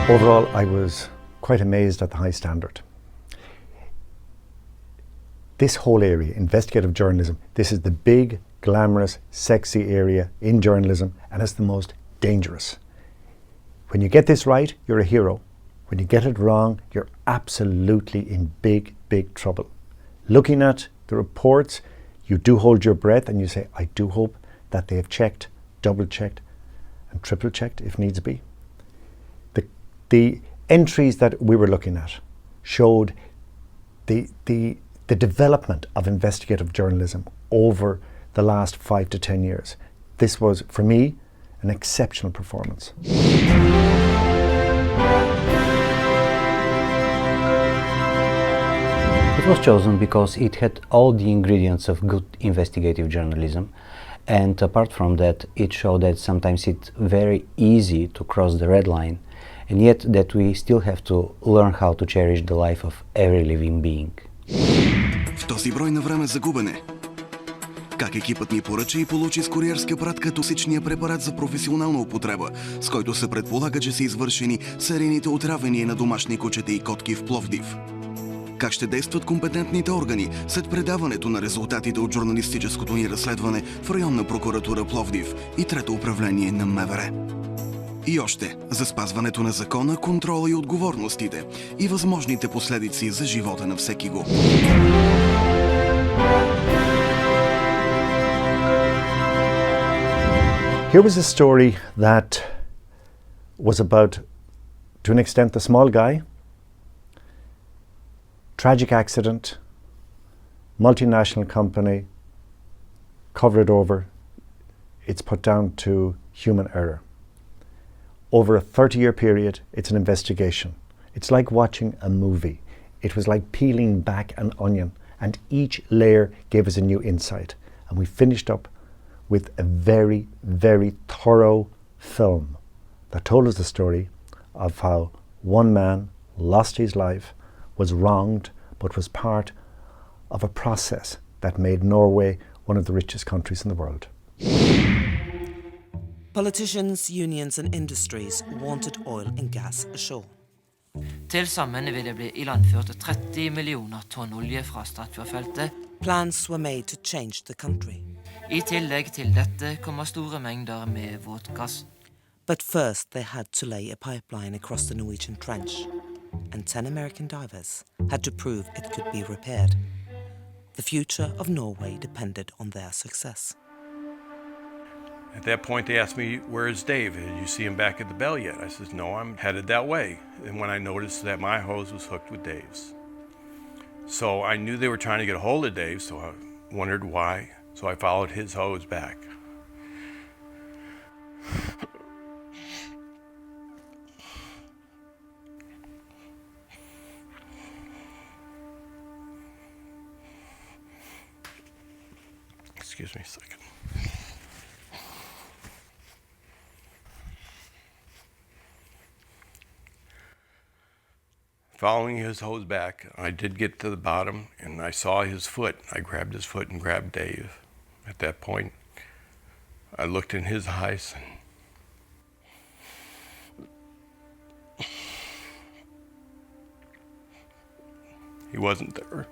Overall, I was quite amazed at the high standard. This whole area, investigative journalism, this is the big, glamorous, sexy area in journalism, and it's the most dangerous. When you get this right, you're a hero. When you get it wrong, you're absolutely in big, big trouble. Looking at the reports, you do hold your breath and you say, I do hope that they have checked, double-checked, and triple-checked if needs be. The entries that we were looking at showed the development of investigative journalism over the last 5 to 10 years. This was, for me, an exceptional performance. It was chosen because it had all the ingredients of good investigative journalism, and apart from that, it showed that sometimes it's very easy to cross the red line, and yet that we still have to learn how to cherish the life of every living being. В този брой на време за губене. Как екипът ни поръча и получи с куриерски пратка токсичния препарат за професионална употреба, с който се предполага, че са извършени серийните отравяния на домашни кучета и котки в Пловдив. Как ще действат компетентните органи след предаването на резултатите от журналистическото ни разследване в районна прокуратура Пловдив и трето управление на МВР? И още за спазването на закона, контрола и отговорностите и възможните последици за живота на всеки го. Here was a story that was about, to an extent, the small guy, tragic accident, multinational company, cover it over, it's put down to human error. Over a 30-year period, it's an investigation. It's like watching a movie. It was like peeling back an onion, and each layer gave us a new insight. And we finished up with a very, very thorough film that told us the story of how one man lost his life, was wronged, but was part of a process that made Norway one of the richest countries in the world. Politicians, unions and industries wanted oil and gas ashore. Til sammen vil det bli ilandført 30 millioner tonn olje fra Statfjordfeltet. Plans were made to change the country. I tillegg til dette kommer store mengder med våtgass. But first they had to lay a pipeline across the Norwegian Trench, and 10 American divers had to prove it could be repaired. The future of Norway depended on their success. At that point, they asked me, where's Dave? Did you see him back at the bell yet? I said, no, I'm headed that way. And when I noticed that my hose was hooked with Dave's. So I knew they were trying to get a hold of Dave, so I wondered why. So I followed his hose back. Excuse me a second. Following his hose back, I did get to the bottom and I saw his foot. I grabbed his foot and grabbed Dave. At that point, I looked in his eyes and he wasn't there.